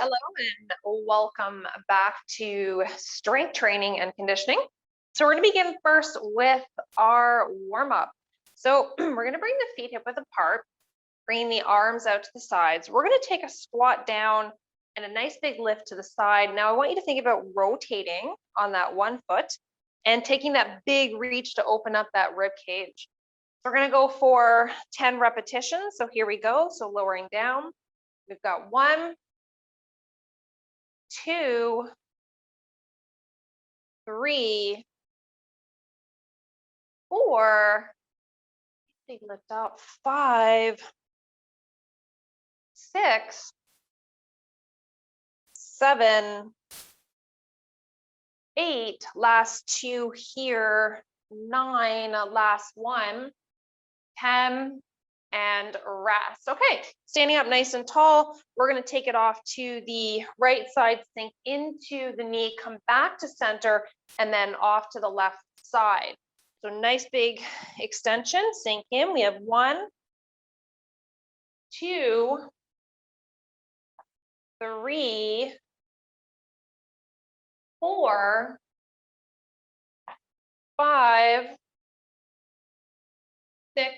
Hello and welcome back to strength training and conditioning. So we're going to begin first with our warm-up. So we're going to bring the feet hip width apart, bringing the arms out to the sides. We're going to take a squat down and a nice big lift to the side. Now I want you to think about rotating on that one foot and taking that big reach to open up that rib cage. We're going to go for 10 repetitions. So here we go. So lowering down. We've got 1, 2, 3, 4, big lift up, 5, 6, 7, 8, last 2 here, 9, last 1, 10, and rest. Okay, standing up nice and tall, we're going to take it off to the right side, sink into the knee, come back to center, and then off to the left side. So nice big extension, sink in. We have 1, 2, 3, 4, 5, 6,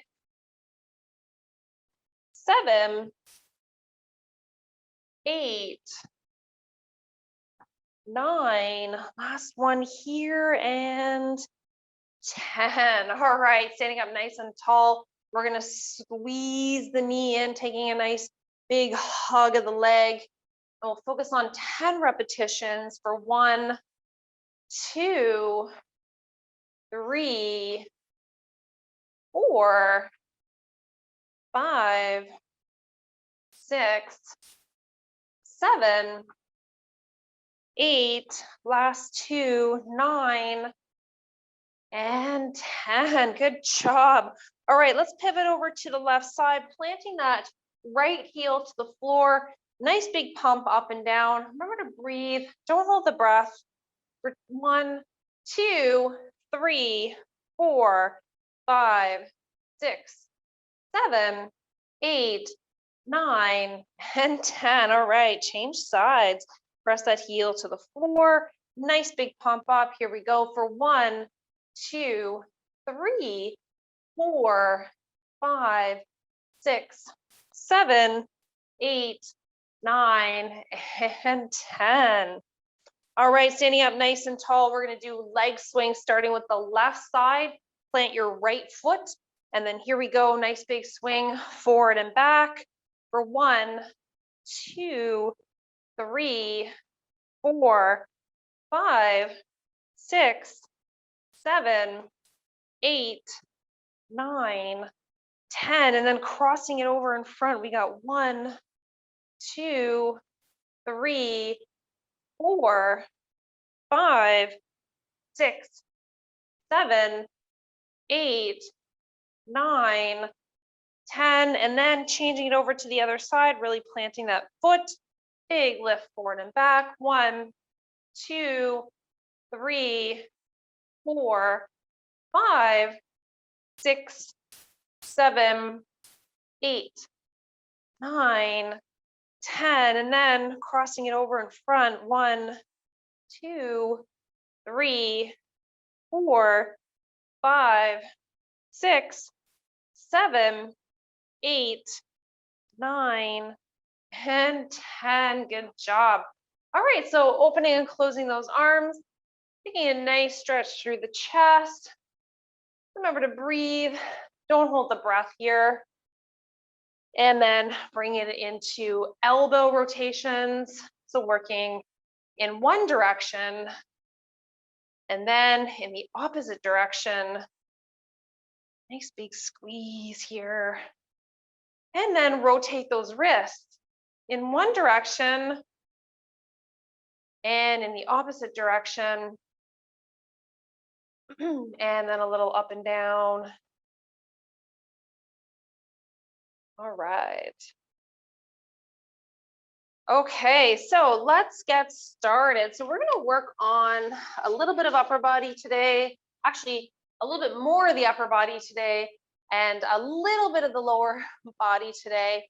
7, 8, 9, last one here, and 10. All right, standing up nice and tall. We're going to squeeze the knee in, taking a nice big hug of the leg. And we'll focus on 10 repetitions for 1, 2, 3, 4, 5, 6, 7, 8, last 2, 9, and 10. Good job. All right, let's pivot over to the left side, planting that right heel to the floor. Nice big pump up and down. Remember to breathe. Don't hold the breath. For 1, 2, 3, 4, 5, 6, 7, 8, 9, and 10. All right, change sides. Press that heel to the floor. Nice big pump up. Here we go for 1, 2, 3, 4, 5, 6, 7, 8, 9, and 10. All right, standing up nice and tall, we're going to do leg swings starting with the left side. Plant your right foot, and then here we go. Nice big swing forward and back for 1, 2, 3, 4, 5, 6, 7, 8, 9, 10, and then crossing it over in front. We got 1, 2, 3, 4, 5, 6, 7, 8, 9, 10, and then changing it over to the other side, really planting that foot. Big lift forward and back. 1, 2, 3, 4, 5, 6, 7, 8, 9, 10, and then crossing it over in front. 1, 2, 3, 4, 5, 6, 7, 8, 9, and 10. Good job. All right, so opening and closing those arms, taking a nice stretch through the chest. Remember to breathe. Don't hold the breath here. And then bring it into elbow rotations. So working in one direction and then in the opposite direction. Nice big squeeze here. And then rotate those wrists in one direction and in the opposite direction. And then a little up and down. All right. Okay, so let's get started. So we're going to work on a little bit of upper body today, actually a little bit more of the upper body today, and a little bit of the lower body today.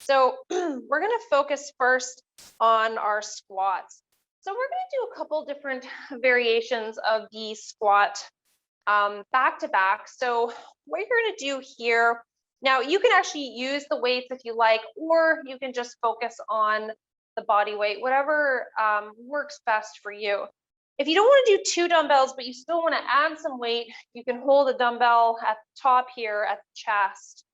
So we're going to focus first on our squats. So we're going to do a couple different variations of the squat back to back. So what you're going to do here, now you can actually use the weights if you like, or you can just focus on the body weight, whatever works best for you. If you don't want to do 2 dumbbells, but you still want to add some weight, you can hold a dumbbell at the top here at the chest.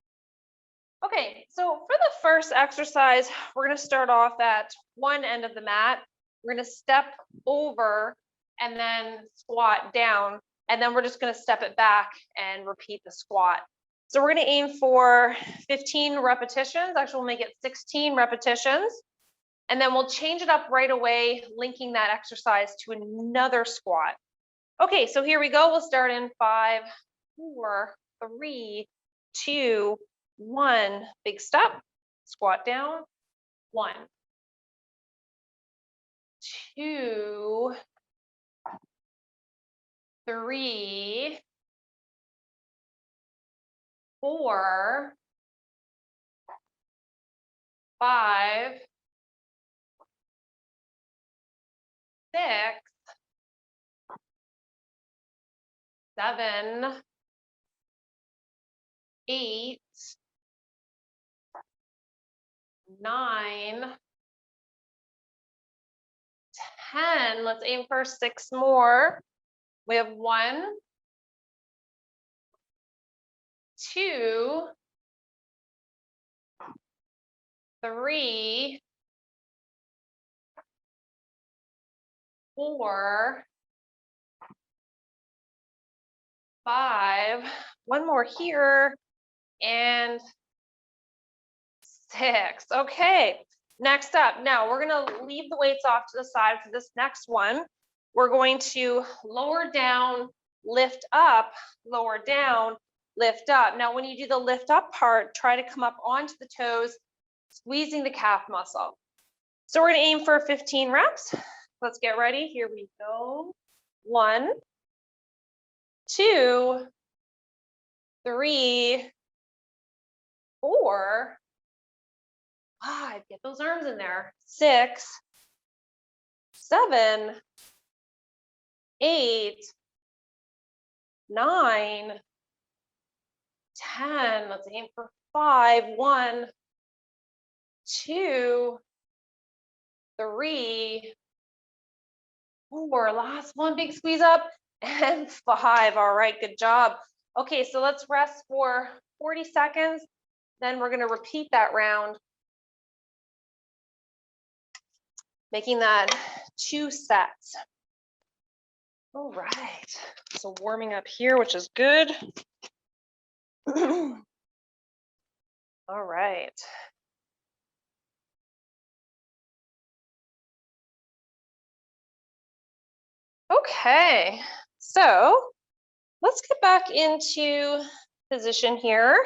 Okay, so for the first exercise, we're going to start off at one end of the mat. We're going to step over and then squat down, and then we're just going to step it back and repeat the squat. So we're going to aim for 15 repetitions. Actually, we'll make it 16 repetitions. And then we'll change it up right away, linking that exercise to another squat. Okay, so here we go. We'll start in 5, 4, 3, 2, 1. Big step, squat down. 1, 2, 3, 4, 5, 6, 7, 8, 9, 10. Let's aim for 6 more. We have 1, 2, 3, 4, 5. One more here, and 6. Okay, next up. Now we're going to leave the weights off to the side for this next one. We're going to lower down, lift up, lower down, lift up. Now, when you do the lift up part, try to come up onto the toes, squeezing the calf muscle. So we're going to aim for 15 reps. Let's get ready. Here we go. 1, 2, 3, 4, 5. Get those arms in there. 6, 7, 8, 9, 10. Let's aim for 5. 1, 2, 3, 4. Last one, big squeeze up, and 5. All right, good job. Okay, so let's rest for 40 seconds. Then we're going to repeat that round, making that 2 sets. All right, so warming up here, which is good. All right. Okay, so let's get back into position here.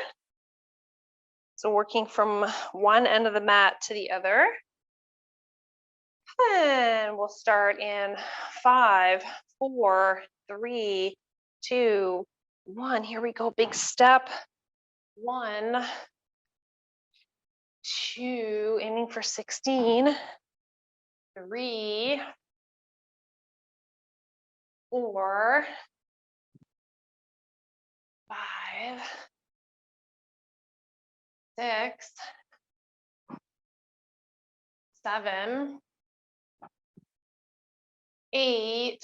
So working from one end of the mat to the other. And we'll start in 5, 4, 3, 2, 1. Here we go, big step. 1, 2, aiming for 16, 3, 4, 5, 6, 7, 8,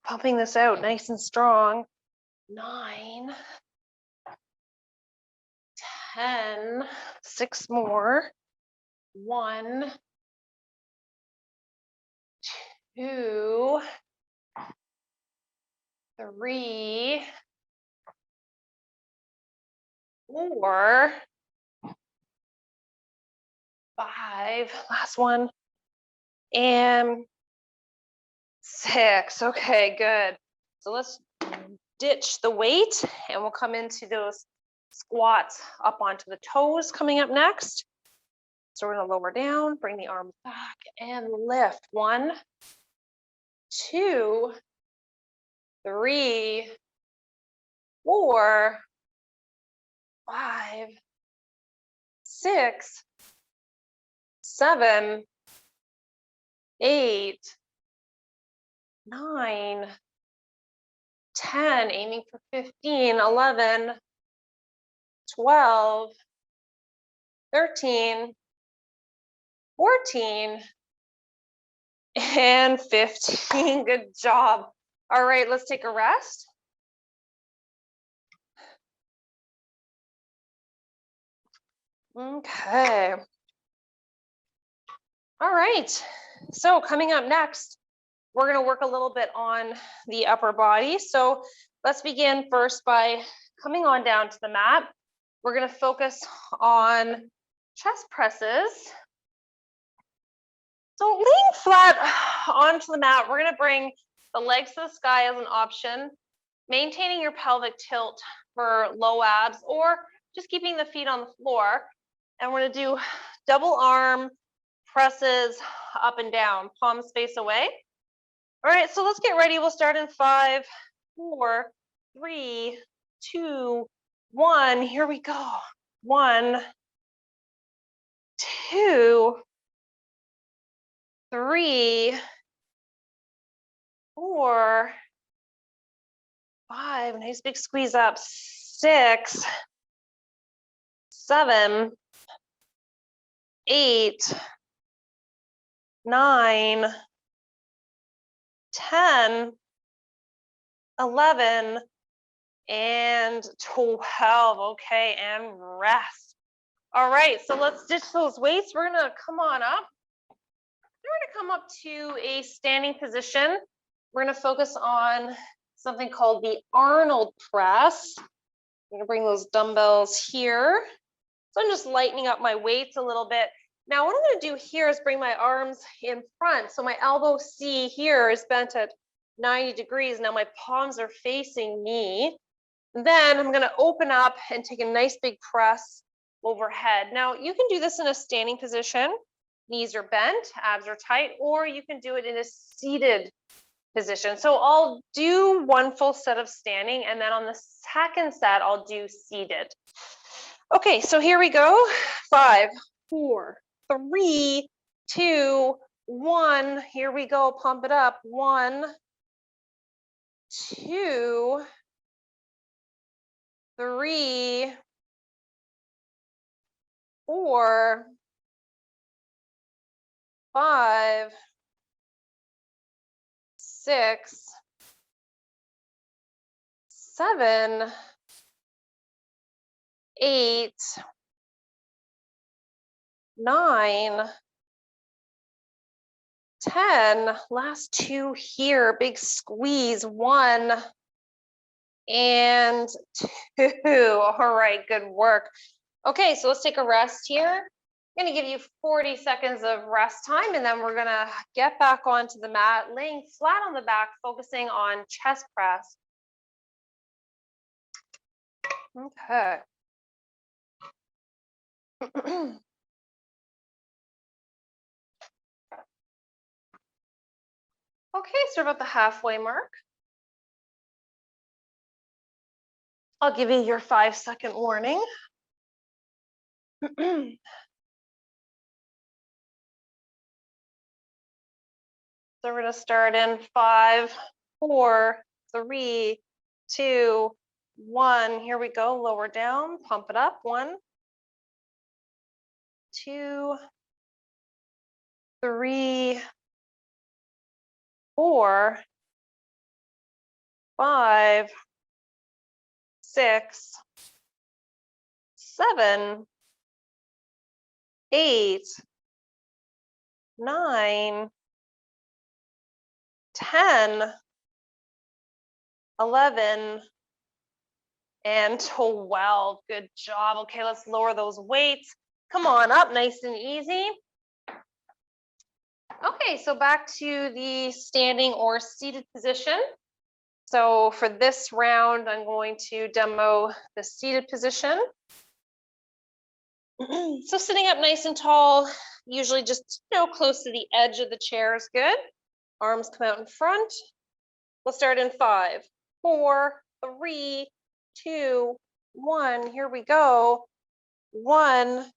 pumping this out nice and strong. 9, 10, 6 more. 1, 2, 3, 4, 5, last one, and 6. Okay, good. So let's ditch the weight and we'll come into those squats up onto the toes coming up next. So we're going to lower down, bring the arms back and lift. 1, 2, 3, 4, 5, 6, 7, 8, 9, 10, aiming for 15, 11, 12, 13, 14, and 15. Good job. All right, let's take a rest. Okay. All right. So coming up next, we're going to work a little bit on the upper body. So let's begin first by coming on down to the mat. We're going to focus on chest presses. So laying flat onto the mat, we're going to bring the legs to the sky as an option, maintaining your pelvic tilt for low abs, or just keeping the feet on the floor. And we're going to do double arm presses up and down, palms face away. All right, so let's get ready. We'll start in 5, 4, 3, 2, 1. Here we go. 1, 2, 3, 4, 5. Nice big squeeze up. 6, 7, 8, 9, 10, 11, and 12. Okay, and rest. All right, so let's ditch those weights. We're gonna come on up. We're gonna come up to a standing position. We're gonna focus on something called the Arnold Press. I'm gonna bring those dumbbells here. So I'm just lightening up my weights a little bit. Now what I'm gonna do here is bring my arms in front. So my elbow C here is bent at 90 degrees. Now my palms are facing me. Then I'm gonna open up and take a nice big press overhead. Now you can do this in a standing position. Knees are bent, abs are tight, or you can do it in a seated position. So I'll do one full set of standing, and then on the second set, I'll do seated. Okay, so here we go. 5, 4, 3, 2, 1. Here we go. Pump it up. 1, 2, 3, 4, 5, 6, 7, 8, 9, 10. Last 2 here. Big squeeze. 1 and 2. All right, good work. Okay, so let's take a rest here. I'm gonna give you 40 seconds of rest time, and then we're gonna get back onto the mat, laying flat on the back, focusing on chest press. Okay. Okay, so we're about the halfway mark. I'll give you your 5-second warning. So we're gonna start in 5, 4, 3, 2, 1. Here we go. Lower down, pump it up. 1, 2, 3, 4, 5, 6, 7, 8, 9, 10, 11, and 12. Good job. Okay, let's lower those weights. Come on up, nice and easy. Okay, so back to the standing or seated position. So for this round, I'm going to demo the seated position. So sitting up nice and tall, usually just close to the edge of the chair is good. Arms come out in front. We'll start in 5, 4, 3, 2, 1. Here we go. 1,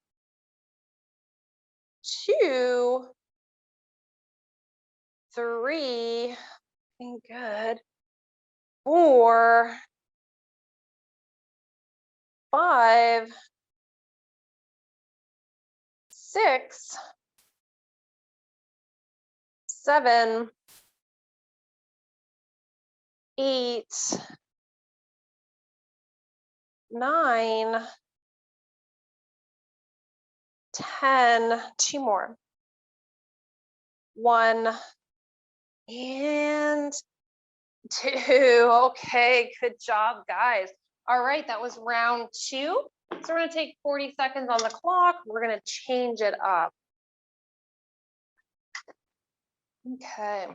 2, 3, good, 4, 5, 6, 7, 8, 9, 10, 2 more. 1 and 2. Okay, good job, guys. All right, that was round 2. So we're going to take 40 seconds on the clock. We're going to change it up. Okay.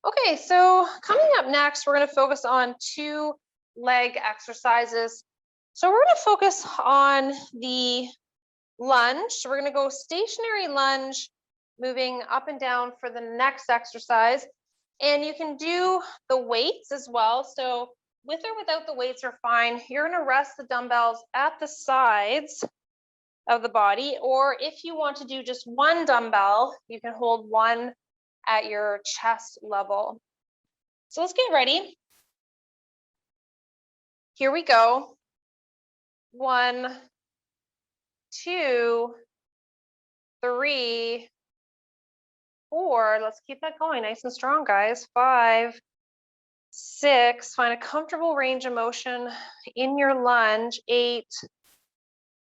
Okay, so coming up next, we're going to focus on 2 leg exercises. So we're going to focus on the lunge. So we're going to go stationary lunge, moving up and down for the next exercise. And you can do the weights as well. So with or without the weights are fine. You're going to rest the dumbbells at the sides of the body, or if you want to do just one dumbbell, you can hold one at your chest level. So let's get ready. Here we go. 1, 2, 3, 4. Let's keep that going nice and strong, guys. 5, 6. Find a comfortable range of motion in your lunge. 8,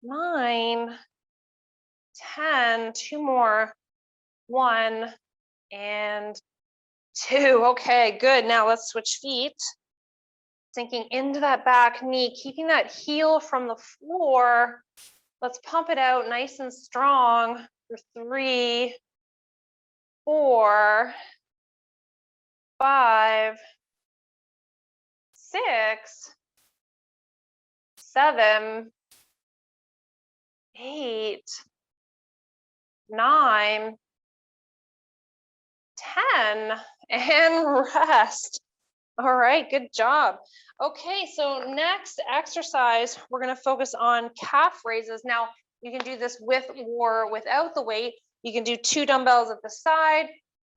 9, 10. 2 more. 1 and 2. Okay, good. Now let's switch feet. Sinking into that back knee, keeping that heel from the floor. Let's pump it out nice and strong for 3, 4, 5, 6, 7, 8, 9, 10, and rest. All right, good job. Okay, so next exercise, we're going to focus on calf raises. Now, you can do this with or without the weight. You can do 2 dumbbells at the side.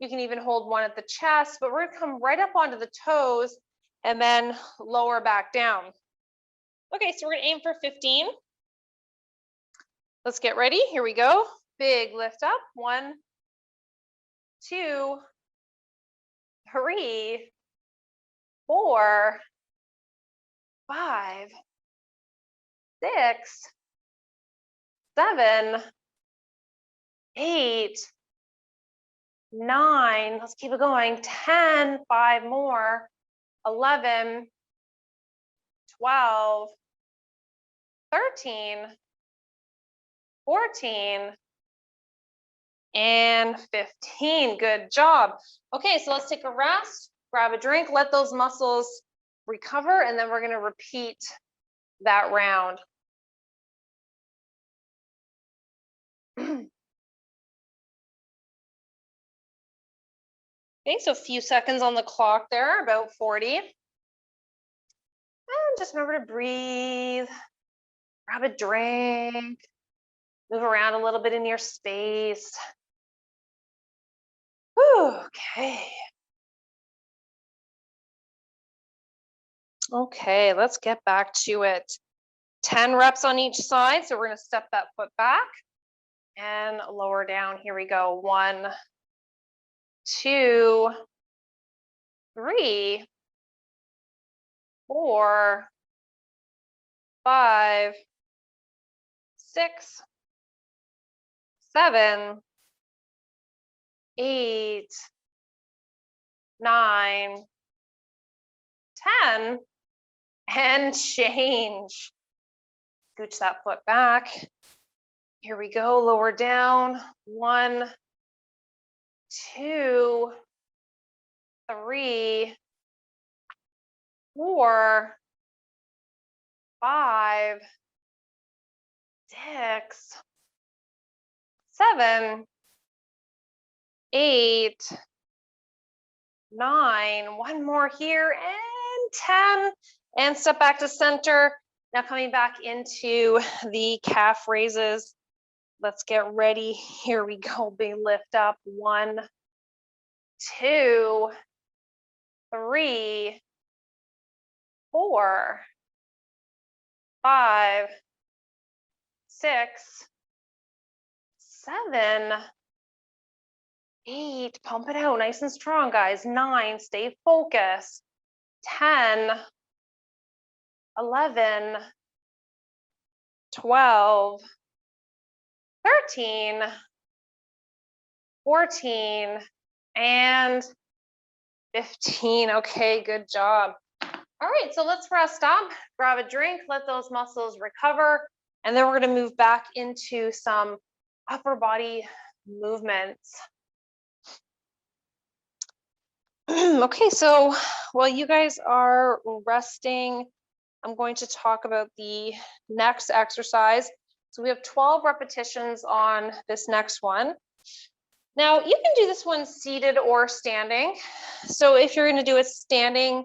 You can even hold one at the chest, but we're going to come right up onto the toes and then lower back down. Okay, so we're going to aim for 15. Let's get ready. Here we go. Big lift up. 1, 2, 3, 4, 5, 6, 7, 8, 9. Let's keep it going. 10, 5 more. 11, 12, 13, 14, and 15. Good job. Okay, so let's take a rest, grab a drink, let those muscles recover, and then we're going to repeat that round. Okay, so a few seconds on the clock there, about 40. And just remember to breathe, grab a drink, move around a little bit in your space. Whew, okay. Okay, let's get back to it. 10 reps on each side. So we're going to step that foot back and lower down. Here we go. 1, 2, 3, 4, 5, 6, 7, 8, 9, 10, and change. Scooch that foot back. Here we go, lower down. 1, 2, 3, 4, 5, 6, 7, 8, 9. One more here, and 10. And step back to center. Now coming back into the calf raises. Let's get ready. Here we go. Big lift up. 1, 2, 3, 4, 5, 6, 7, 8. Pump it out nice and strong, guys. 9. Stay focused. 10, 11, 12, 13, 14, and 15. Okay, good job. All right, so let's rest up, grab a drink, let those muscles recover, and then we're going to move back into some upper body movements. Okay, so while you guys are resting, I'm going to talk about the next exercise. So we have 12 repetitions on this next one. Now you can do this one seated or standing. So if you're going to do it standing,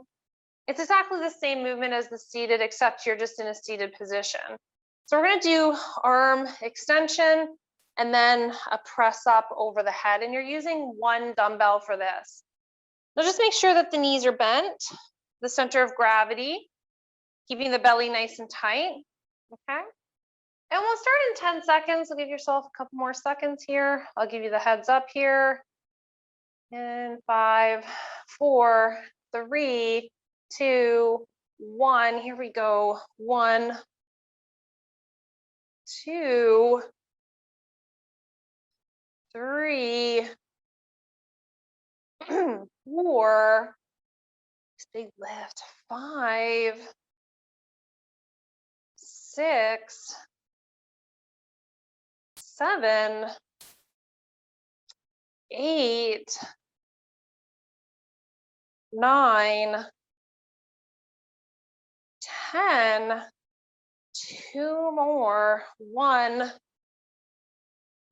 it's exactly the same movement as the seated, except you're just in a seated position. So we're going to do arm extension and then a press up over the head, and you're using 1 dumbbell for this. Now just make sure that the knees are bent, the center of gravity, keeping the belly nice and tight, okay? And we'll start in 10 seconds. So give yourself a couple more seconds here. I'll give you the heads up here. And 5, 4, 3, 2, 1. Here we go. 1, 2, 3, 4. Big lift. 5, 6, 7, 8, 9, 10. 2 more. 1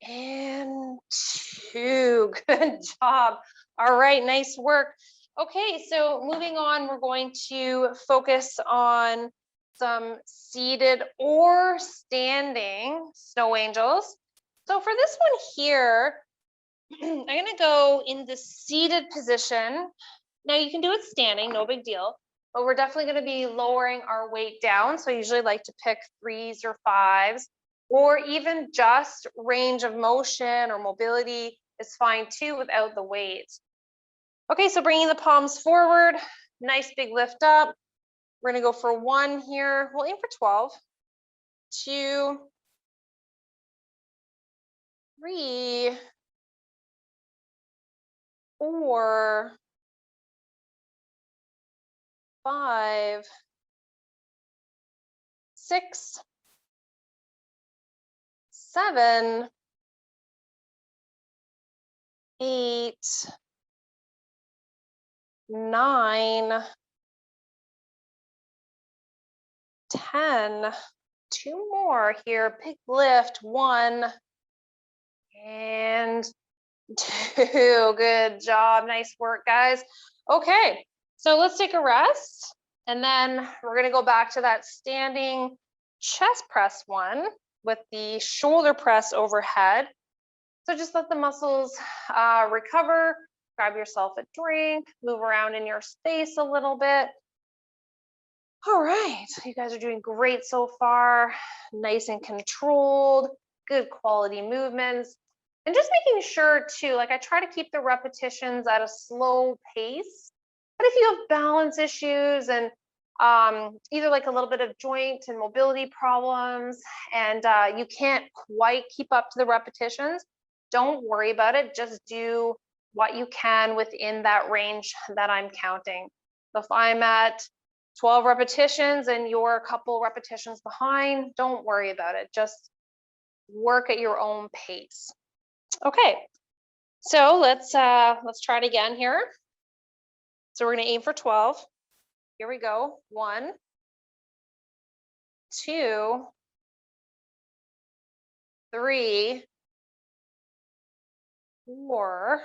and 2. Good job. All right, nice work. Okay, so moving on, we're going to focus on some seated or standing snow angels. So for this one here, I'm going to go in the seated position. Now you can do it standing, no big deal, but we're definitely going to be lowering our weight down. So I usually like to pick 3s or 5s, or even just range of motion or mobility is fine too without the weight. Okay, so bringing the palms forward, nice big lift up. We're going to go for 1 here. We'll aim for 12, 2, 3, 4, 5, 6, 7, 8, 9, 10. 2 more here. Big lift. 1 and 2. Good job. Nice work, guys. Okay, so let's take a rest, and then we're going to go back to that standing chest press one with the shoulder press overhead. So just let the muscles recover. Grab yourself a drink, move around in your space a little bit. All right, you guys are doing great so far. Nice and controlled, good quality movements. And just making sure too, like I try to keep the repetitions at a slow pace. But if you have balance issues and either like a little bit of joint and mobility problems and you can't quite keep up to the repetitions, don't worry about it. Just do what you can within that range that I'm counting. So if I'm at 12 repetitions and you're a couple repetitions behind, don't worry about it. Just work at your own pace. Okay, so let's try it again here. So we're going to aim for 12. Here we go. 1, 2, 3, 4,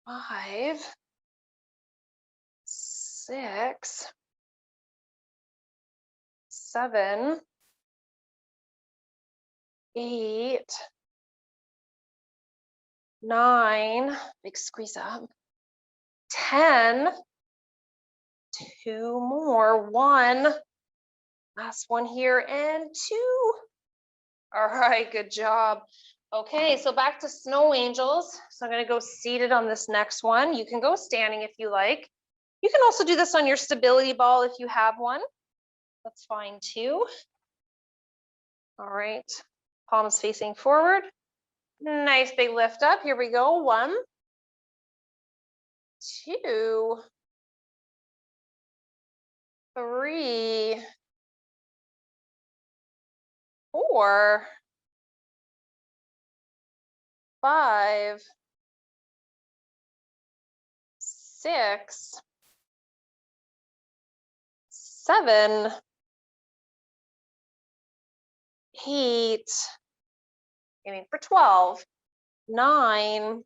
5, 6, 7, 8, 9, big squeeze up, 10, 2 more, 1, last one here, and 2. All right, good job. Okay, so back to snow angels. So I'm gonna go seated on this next one. You can go standing if you like. You can also do this on your stability ball if you have one. That's fine too. All right, palms facing forward. Nice big lift up. Here we go. 1, 2, 3, 4, 5, 6, 7, 8, aiming for 12, 9,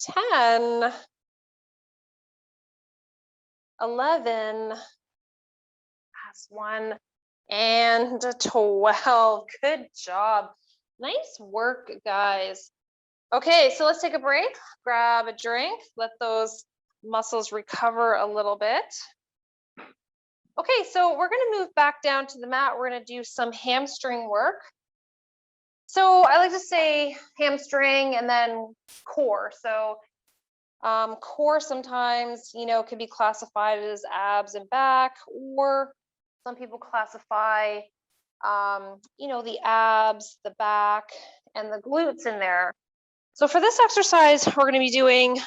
10, 11, last one, and 12. Good job. Nice work, guys. Okay, so let's take a break, grab a drink, let those muscles recover a little bit. Okay, so we're gonna move back down to the mat. We're gonna do some hamstring work. So I like to say hamstring and then core. So core sometimes, can be classified as abs and back, or some people classify, the abs, the back, and the glutes in there. So for this exercise, we're going to be doing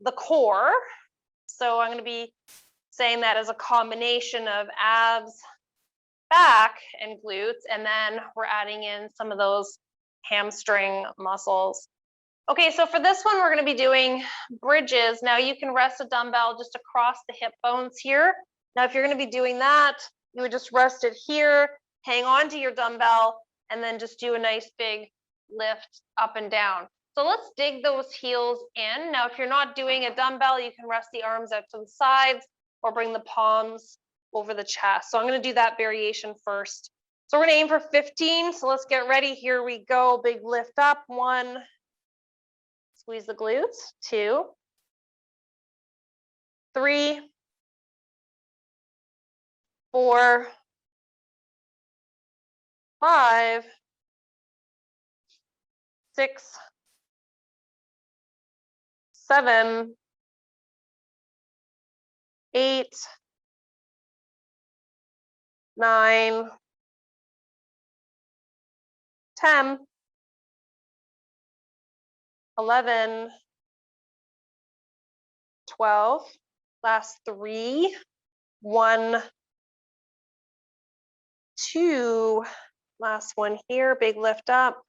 the core. So I'm going to be saying that as a combination of abs, back, and glutes, and then we're adding in some of those hamstring muscles. Okay, so for this one, we're going to be doing bridges. Now you can rest a dumbbell just across the hip bones here. Now, if you're going to be doing that, you would just rest it here, hang on to your dumbbell, and then just do a nice big lift up and down. So let's dig those heels in. Now, if you're not doing a dumbbell, you can rest the arms out to the sides or bring the palms over the chest. So I'm going to do that variation first. So we're going to aim for 15. So let's get ready. Here we go. Big lift up. 1, squeeze the glutes. 2, 3, 4, 5, 6, 7, 8, 9, 10, 11, 12, last 3, 1, 2, last one here, big lift up,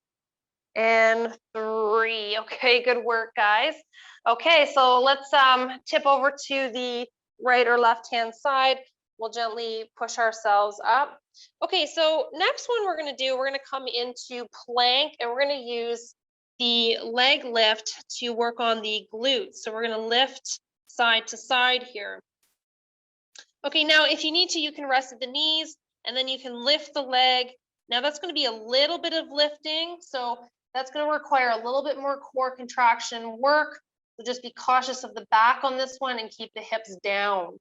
and 3. Okay, good work, guys. Okay, so let's tip over to the right or left hand side. We'll gently push ourselves up. Okay, so next one we're going to do, we're going to come into plank, and we're going to use the leg lift to work on the glutes. So we're going to lift side to side here. Okay, now if you need to, you can rest at the knees, and then you can lift the leg. Now that's going to be a little bit of lifting, so that's going to require a little bit more core contraction work. So just be cautious of the back on this one and keep the hips down.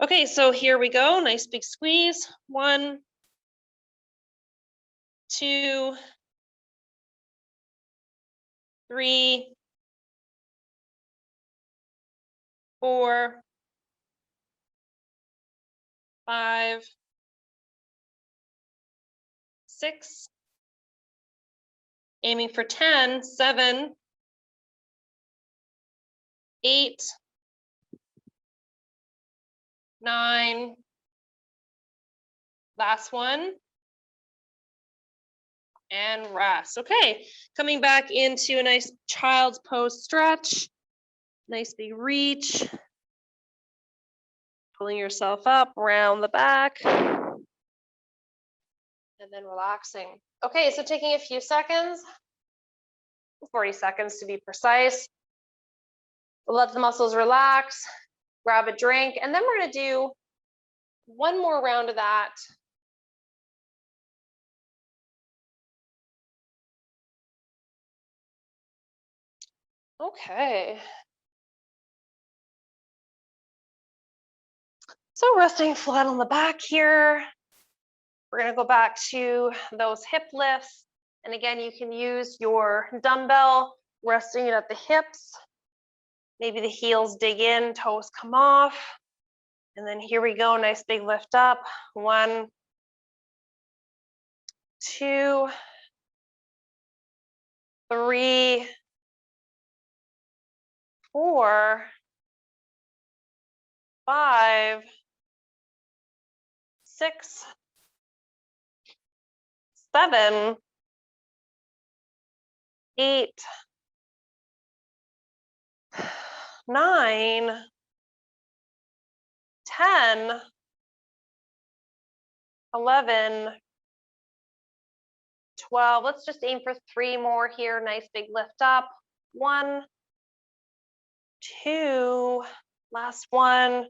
Okay, so here we go. Nice big squeeze. 1, 2, 3, 4, 5, 6, aiming for 10, 7, 8, 9, last one, and rest. Okay, coming back into a nice child's pose stretch. Nice big reach. Pulling yourself up around the back. And then relaxing. Okay, so taking a few seconds, 40 seconds to be precise. Let the muscles relax, grab a drink, and then we're going to do one more round of that Okay. So resting flat on the back here. We're going to go back to those hip lifts. And again, you can use your dumbbell, resting it at the hips. Maybe the heels dig in, toes come off. And then here we go, nice big lift up. 1, 2, 3, 4, 5, 6, 7, 8, 9, 10, 11, 12. Let's just aim for 3 more here. Nice big lift up. 1, 2, last one,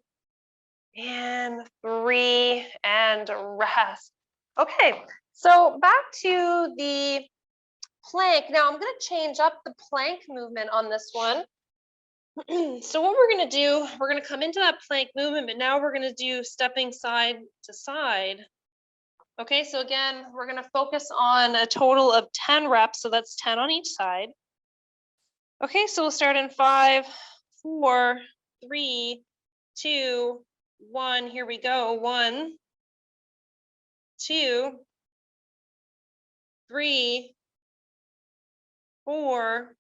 and 3, and rest. Okay, so back to the plank. Now I'm going to change up the plank movement on this one. So what we're going to do, we're going to come into that plank movement, but now we're going to do stepping side to side. Okay, so again, we're going to focus on a total of 10 reps, so that's 10 on each side. Okay, so we'll start in 5, 4, 3, 2, 1. Here we go. 1, 2, 3, 4,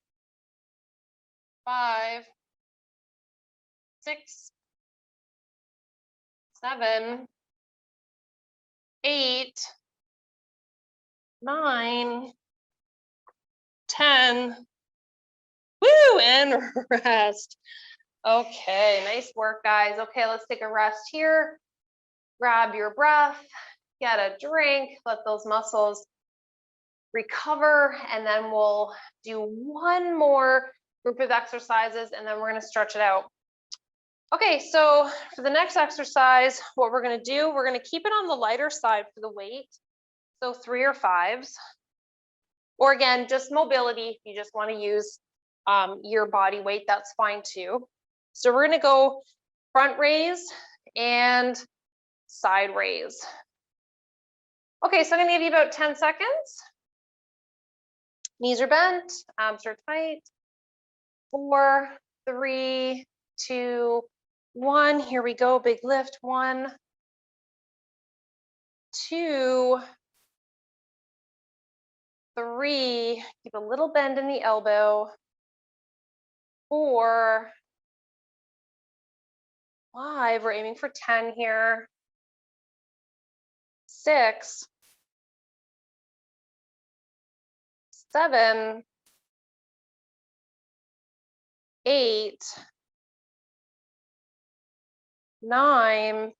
5, 6, 7, 8, 9, 10. Woo, and rest. Okay, nice work, guys. Okay, let's take a rest here. Grab your breath, get a drink, let those muscles recover, and then we'll do one more group of exercises, and then we're going to stretch it out. Okay, so for the next exercise, what we're going to do, we're going to keep it on the lighter side for the weight. So 3 or 5s. Or again, just mobility. If you just want to use your body weight, that's fine too. So we're going to go front raise and side raise. Okay, so I'm going to give you about 10 seconds. Knees are bent, abs are tight. 4, 3, 2, 1. Here we go. Big lift. 1, 2, 3. Keep a little bend in the elbow. 4, 5. We're aiming for 10 here. 6, 7, 8, 9,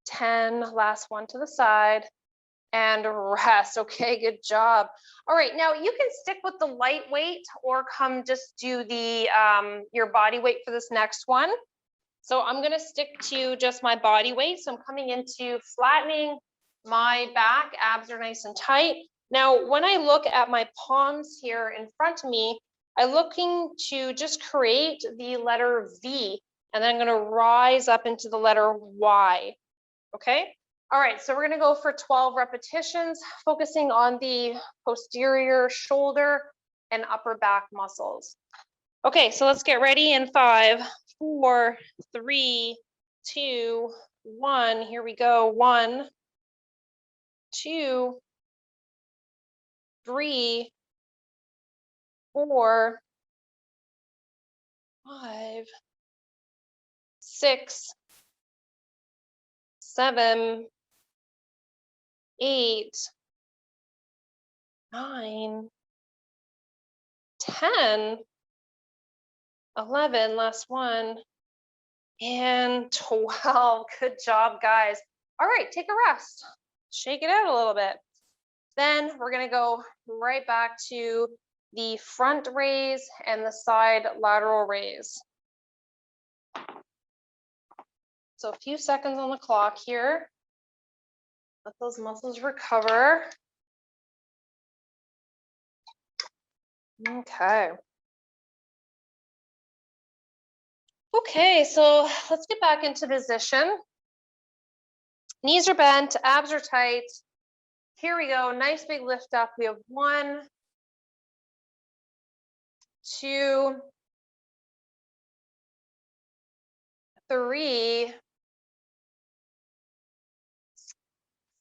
10. Last one to the side. And rest. Okay, good job. All right, now you can stick with the light weight or come just do the your body weight for this next one. So I'm going to stick to just my body weight. So I'm coming into flattening my back. Abs are nice and tight. Now, when I look at my palms here in front of me, I'm looking to just create the letter V, and then I'm going to rise up into the letter Y. Okay. All right, so we're going to go for 12 repetitions, focusing on the posterior shoulder and upper back muscles. Okay, so let's get ready in 5, 4, 3, 2, 1. Here we go. 1, 2, 3, 4, 5, 6, 7, 8, 9, 10, 11, last one, and 12. Good job, guys. All right, take a rest. Shake it out a little bit. Then we're going to go right back to the front raise and the side lateral raise. So a few seconds on the clock here. Let those muscles recover. Okay. Okay, so let's get back into position. Knees are bent, abs are tight. Here we go. Nice big lift up. We have 1, 2, 3,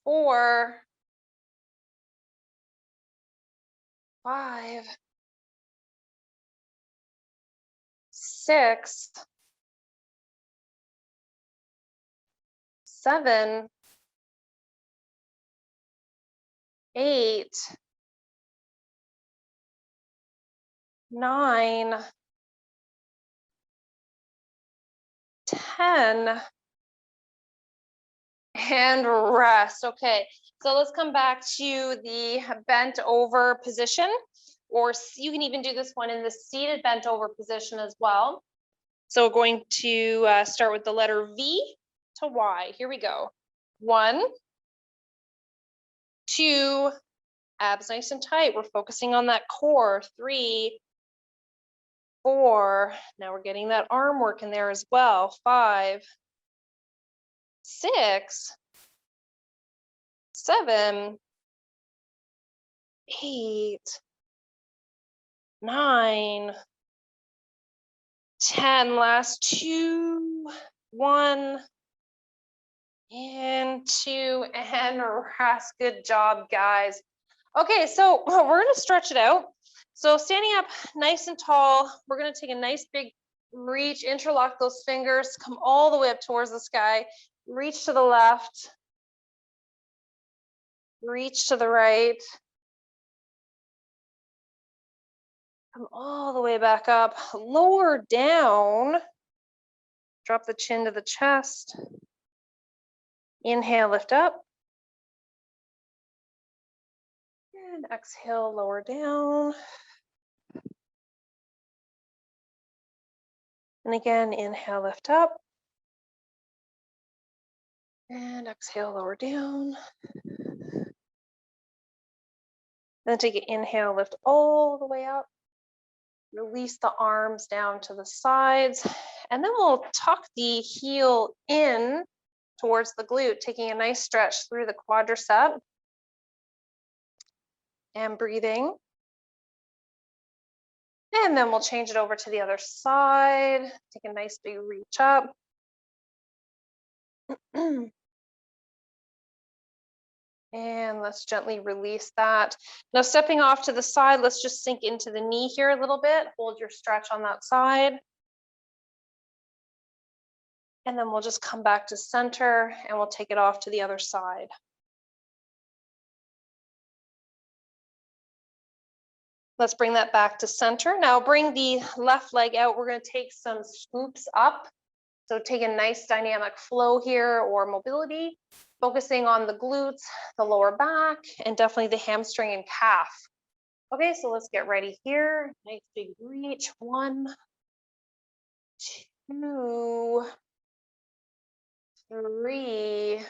4, 5, 6, 7, 8, 9, 10, and rest. Okay, so let's come back to the bent over position, or you can even do this one in the seated bent over position as well. So we're going to start with the letter V to Y. Here we go. 1, 2, abs nice and tight. We're focusing on that core. 3, 4. Now we're getting that arm work in there as well. 5, 6, 7, 8, 9, 10. Last 2, 1, and 2, and rest. Good job, guys. Okay, so we're going to stretch it out. So standing up nice and tall, we're going to take a nice big reach, interlock those fingers, come all the way up towards the sky, reach to the left, reach to the right, come all the way back up, lower down, drop the chin to the chest, inhale, lift up, and exhale, lower down. And again, inhale, lift up. And exhale, lower down. Then take an inhale, lift all the way up. Release the arms down to the sides. And then we'll tuck the heel in towards the glute, taking a nice stretch through the quadricep. And breathing. And then we'll change it over to the other side. Take a nice big reach up. And let's gently release that. Now stepping off to the side, let's just sink into the knee here a little bit. Hold your stretch on that side. And then we'll just come back to center and we'll take it off to the other side. Let's bring that back to center. Now bring the left leg out. We're going to take some scoops up. So take a nice dynamic flow here or mobility, focusing on the glutes, the lower back, and definitely the hamstring and calf. Okay, so let's get ready here. Nice big reach. 1, 2, 3,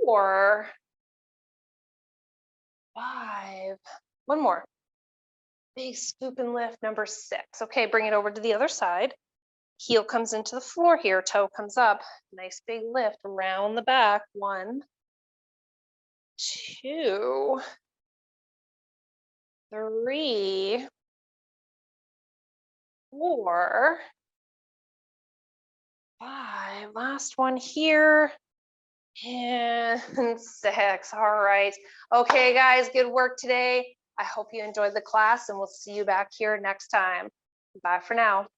4, 5. One more. Big scoop and lift, number 6. Okay, bring it over to the other side. Heel comes into the floor here, toe comes up. Nice big lift around the back. 1, 2, 3, 4, 5. Last one here. And 6. All right. Okay, guys, good work today. I hope you enjoyed the class and we'll see you back here next time. Bye for now.